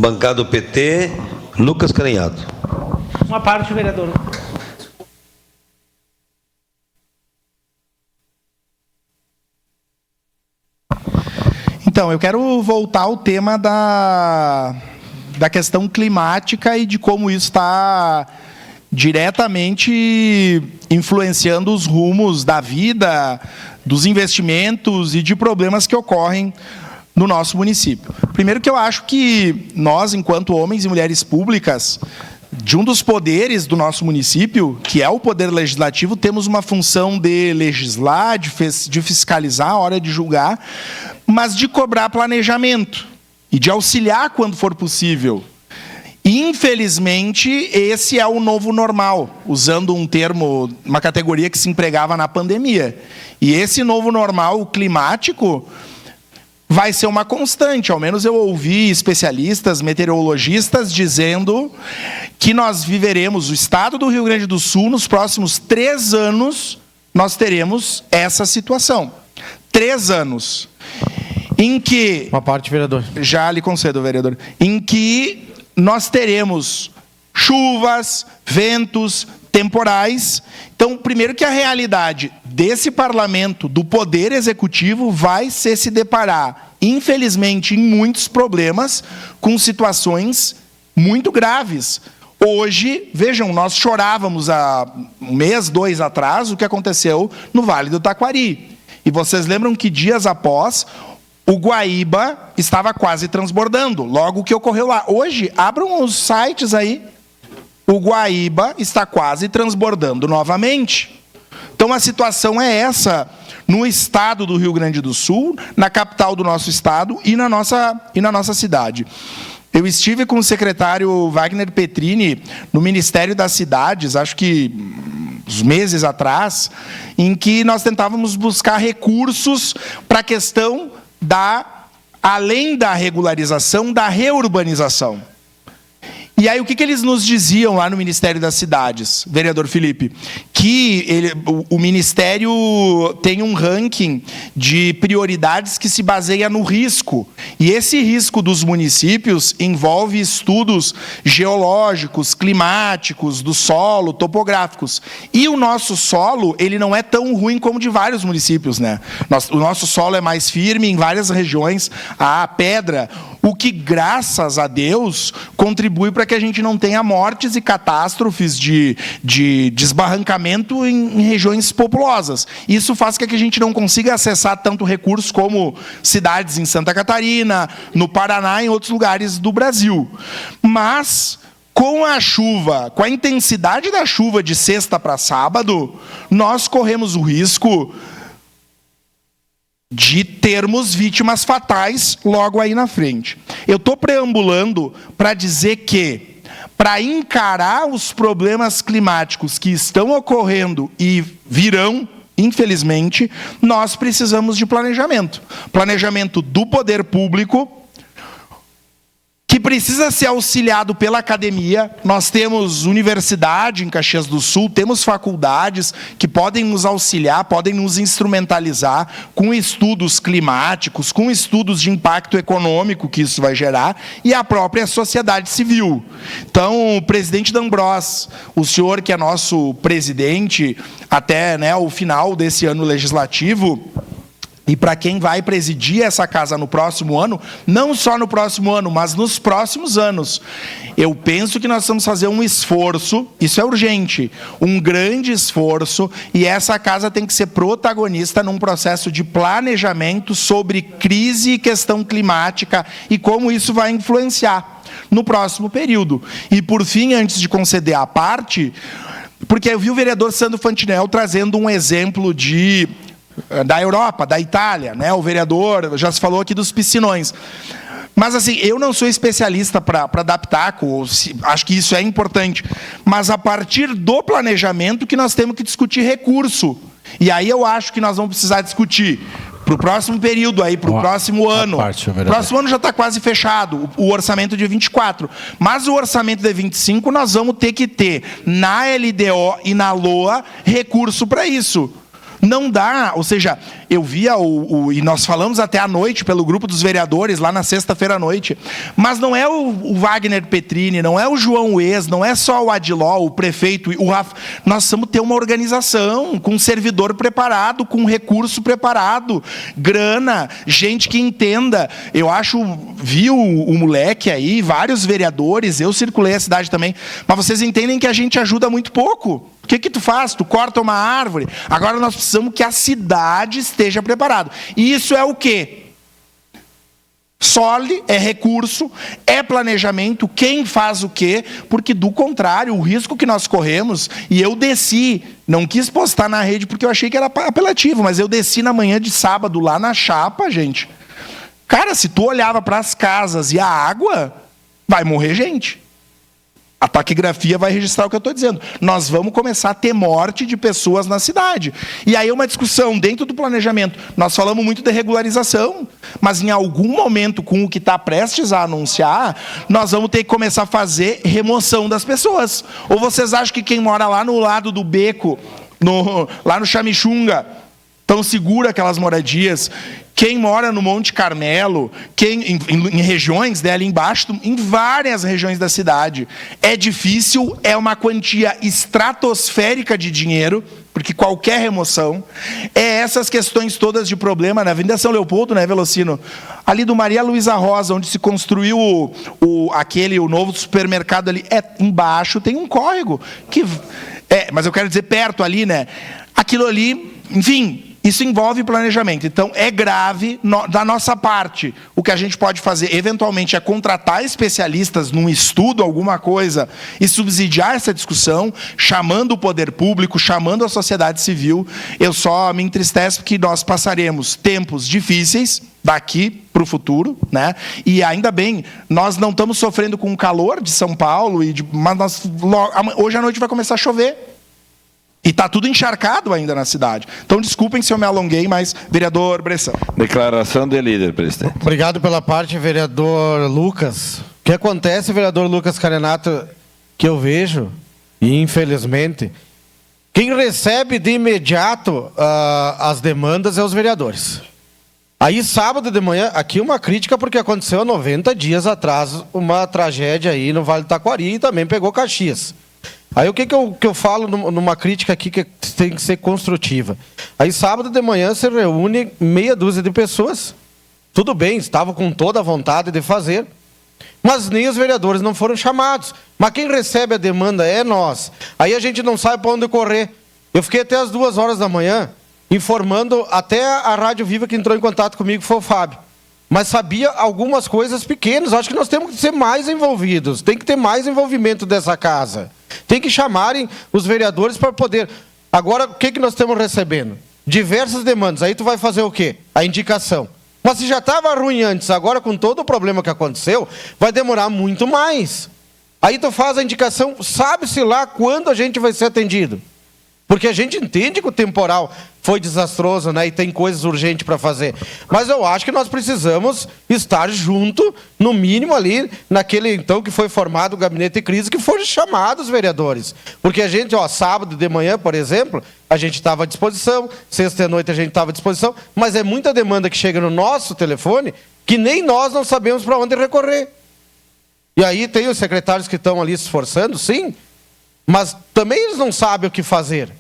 Bancada do PT, Lucas Carinhato. Uma parte, vereador. Então, eu quero voltar ao tema da questão climática e de como isso está diretamente influenciando os rumos da vida, dos investimentos e de problemas que ocorrem no nosso município. Primeiro que eu acho que nós, enquanto homens e mulheres públicas, de um dos poderes do nosso município, que é o poder legislativo, temos uma função de legislar, de fiscalizar a hora de julgar, mas de cobrar planejamento e de auxiliar quando for possível. Infelizmente, esse é o novo normal, usando um termo, uma categoria que se empregava na pandemia. E esse novo normal climático vai ser uma constante. Ao menos eu ouvi especialistas, meteorologistas, dizendo que nós viveremos, o estado do Rio Grande do Sul, nos próximos 3 anos, nós teremos essa situação. 3 anos. Em que... Uma parte, vereador. Já lhe concedo, vereador. Em que nós teremos chuvas, ventos, temporais. Então, primeiro que a realidade desse parlamento, do poder executivo, vai ser se deparar, infelizmente, em muitos problemas, com situações muito graves. Hoje, vejam, nós chorávamos há 1 mês, 2 atrás, o que aconteceu no Vale do Taquari. E vocês lembram que dias após, o Guaíba estava quase transbordando, logo o que ocorreu lá. Hoje, abram os sites aí, o Guaíba está quase transbordando novamente. Então, a situação é essa no estado do Rio Grande do Sul, na capital do nosso estado e na nossa cidade. Eu estive com o secretário Wagner Petrini no Ministério das Cidades, acho que uns meses atrás, em que nós tentávamos buscar recursos para a questão além da regularização, da reurbanização. E aí, o que eles nos diziam lá no Ministério das Cidades, vereador Felipe? Que o Ministério tem um ranking de prioridades que se baseia no risco. E esse risco dos municípios envolve estudos geológicos, climáticos, do solo, topográficos. E o nosso solo, ele não é tão ruim como de vários municípios, né? O nosso solo é mais firme, em várias regiões há pedra, o que, graças a Deus, contribui para que a gente não tenha mortes e catástrofes de desbarrancamento em regiões populosas. Isso faz com que a gente não consiga acessar tanto recurso como cidades em Santa Catarina, no Paraná e em outros lugares do Brasil. Mas, com a chuva, com a intensidade da chuva de sexta para sábado, nós corremos o risco de termos vítimas fatais logo aí na frente. Eu estou preambulando para dizer que, para encarar os problemas climáticos que estão ocorrendo e virão, infelizmente, nós precisamos de planejamento. Planejamento do poder público, que precisa ser auxiliado pela academia. Nós temos universidade em Caxias do Sul, temos faculdades que podem nos auxiliar, podem nos instrumentalizar com estudos climáticos, com estudos de impacto econômico que isso vai gerar, e a própria sociedade civil. Então, o presidente D'Ambrós, o senhor que é nosso presidente até, né, o final desse ano legislativo, e para quem vai presidir essa casa no próximo ano, não só no próximo ano, mas nos próximos anos, eu penso que nós vamos fazer um esforço, isso é urgente, um grande esforço, e essa casa tem que ser protagonista num processo de planejamento sobre crise e questão climática e como isso vai influenciar no próximo período. E, por fim, antes de conceder a parte, porque eu vi o vereador Sandro Fantinel trazendo um exemplo da Europa, da Itália, né? O vereador já se falou aqui dos piscinões. Mas, assim, eu não sou especialista para dar pitaco, acho que isso é importante, mas a partir do planejamento que nós temos que discutir recurso. E aí eu acho que nós vamos precisar discutir para o próximo período, para o próximo ano. O próximo ano já está quase fechado, o orçamento de 24. Mas o orçamento de 25, nós vamos ter que ter, na LDO e na LOA, recurso para isso. Não dá, ou seja, eu via e nós falamos até à noite pelo grupo dos vereadores, lá na sexta-feira à noite, mas não é o Wagner Petrini, não é o João Ex, não é só o Adiló, o prefeito, o Rafa. Nós precisamos ter uma organização com um servidor preparado, com um recurso preparado, grana, gente que entenda. Eu acho, vi o moleque aí, vários vereadores, eu circulei a cidade também, mas vocês entendem que a gente ajuda muito pouco. O que tu faz? Tu corta uma árvore. Agora nós precisamos que a cidade esteja preparada. E isso é o quê? SOLE, é recurso, é planejamento, quem faz o quê? Porque, do contrário, o risco que nós corremos, e eu desci, não quis postar na rede porque eu achei que era apelativo, mas eu desci na manhã de sábado lá na Chapa, gente. Cara, se tu olhava para as casas e a água, vai morrer gente. A taquigrafia vai registrar o que eu estou dizendo. Nós vamos começar a ter morte de pessoas na cidade. E aí uma discussão dentro do planejamento. Nós falamos muito de regularização, mas em algum momento, com o que está prestes a anunciar, nós vamos ter que começar a fazer remoção das pessoas. Ou vocês acham que quem mora lá no lado do beco, lá no Chamichunga, tão segura aquelas moradias? Quem mora no Monte Carmelo, em regiões dela embaixo, em várias regiões da cidade, é difícil, é uma quantia estratosférica de dinheiro, porque qualquer remoção, é essas questões todas de problema, na Avenida São Leopoldo, né, Velocino? Ali do Maria Luísa Rosa, onde se construiu o novo supermercado ali, embaixo tem um córrego, mas eu quero dizer perto ali, né? Aquilo ali, enfim... Isso envolve planejamento. Então, é grave. Da nossa parte, o que a gente pode fazer, eventualmente, é contratar especialistas num estudo, alguma coisa, e subsidiar essa discussão, chamando o poder público, chamando a sociedade civil. Eu só me entristeço que nós passaremos tempos difíceis daqui para o futuro, né? E ainda bem, nós não estamos sofrendo com o calor de São Paulo, mas hoje à noite vai começar a chover. E está tudo encharcado ainda na cidade. Então, desculpem se eu me alonguei, mas, vereador Bressan. Declaração de líder, presidente. Obrigado pela parte, vereador Lucas. O que acontece, vereador Lucas Carenato, que eu vejo, e infelizmente, quem recebe de imediato as demandas é os vereadores. Aí, sábado de manhã, aqui uma crítica, porque aconteceu há 90 dias atrás uma tragédia aí no Vale do Taquari e também pegou Caxias. Aí o que eu falo numa crítica aqui que tem que ser construtiva? Aí sábado de manhã se reúne meia dúzia de pessoas. Tudo bem, estavam com toda a vontade de fazer, mas nem os vereadores não foram chamados. Mas quem recebe a demanda é nós. Aí a gente não sabe para onde correr. Eu fiquei até as 2 horas da manhã informando, até a Rádio Viva que entrou em contato comigo foi o Fábio. Mas sabia algumas coisas pequenas. Acho que nós temos que ser mais envolvidos. Tem que ter mais envolvimento dessa casa. Tem que chamarem os vereadores para poder... Agora, o que nós estamos recebendo? Diversas demandas. Aí tu vai fazer o quê? A indicação. Mas se já estava ruim antes, agora com todo o problema que aconteceu, vai demorar muito mais. Aí tu faz a indicação, sabe-se lá quando a gente vai ser atendido. Porque a gente entende que o temporal foi desastroso, né? E tem coisas urgentes para fazer. Mas eu acho que nós precisamos estar junto, no mínimo ali, naquele então que foi formado o gabinete de crise, que foram chamados os vereadores. Porque a gente, sábado de manhã, por exemplo, a gente estava à disposição, sexta-noite a gente estava à disposição, mas é muita demanda que chega no nosso telefone que nem nós não sabemos para onde recorrer. E aí tem os secretários que estão ali se esforçando, sim, mas também eles não sabem o que fazer.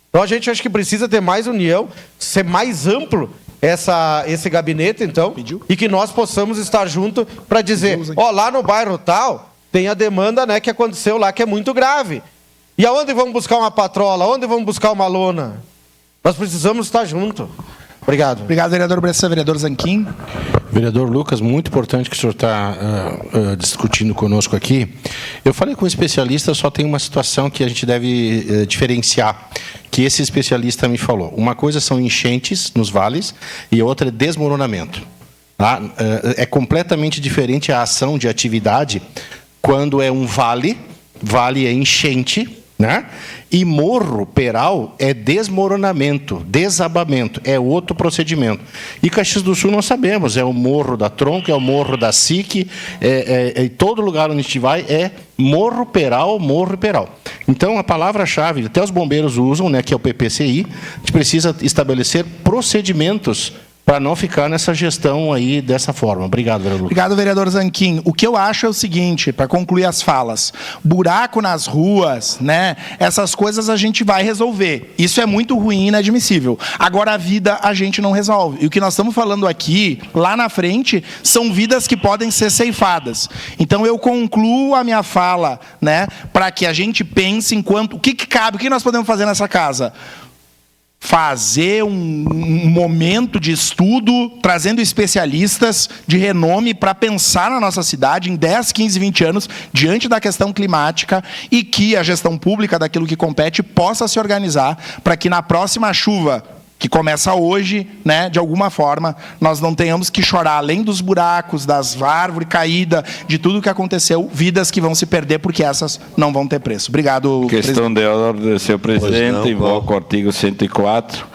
Então a gente acha que precisa ter mais união, ser mais amplo esse gabinete, então, e que nós possamos estar juntos para dizer, lá no bairro tal, tem a demanda, né, que aconteceu lá, que é muito grave. E aonde vamos buscar uma patrola? Aonde vamos buscar uma lona? Nós precisamos estar juntos. Obrigado. Obrigado, vereador Bressan. Vereador Zanquim. Vereador Lucas, muito importante que o senhor está discutindo conosco aqui. Eu falei com um especialista, só tem uma situação que a gente deve diferenciar, que esse especialista me falou. Uma coisa são enchentes nos vales e outra é desmoronamento. Tá? É completamente diferente a ação de atividade quando é um vale é enchente, né? E morro, peral, é desmoronamento, desabamento, é outro procedimento. E Caxias do Sul nós sabemos, é o morro da Tronco, é o morro da SIC, em todo lugar onde a gente vai é morro, peral, morro e peral. Então, a palavra-chave, até os bombeiros usam, né, que é o PPCI, a gente precisa estabelecer procedimentos para não ficar nessa gestão aí dessa forma. Obrigado, vereador. Obrigado, vereador Zanquim. O que eu acho é o seguinte, para concluir as falas, buraco nas ruas, né? Essas coisas a gente vai resolver. Isso é muito ruim e inadmissível. Agora, a vida a gente não resolve. E o que nós estamos falando aqui, lá na frente, são vidas que podem ser ceifadas. Então, eu concluo a minha fala, né? Para que a gente pense enquanto... O que cabe? O que nós podemos fazer nessa casa? Fazer um momento de estudo, trazendo especialistas de renome para pensar na nossa cidade em 10, 15, 20 anos, diante da questão climática, e que a gestão pública daquilo que compete possa se organizar para que na próxima chuva, que começa hoje, né, de alguma forma, nós não tenhamos que chorar, além dos buracos, das árvores caídas, de tudo que aconteceu, vidas que vão se perder, porque essas não vão ter preço. Obrigado, Questão de ordem, senhor presidente. Pois não, Invoco o artigo 104,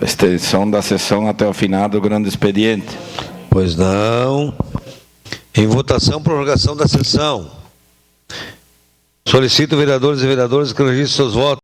a extensão da sessão até o final do grande expediente. Pois não. Em votação, prorrogação da sessão. Solicito vereadores e vereadoras que registrem seus votos.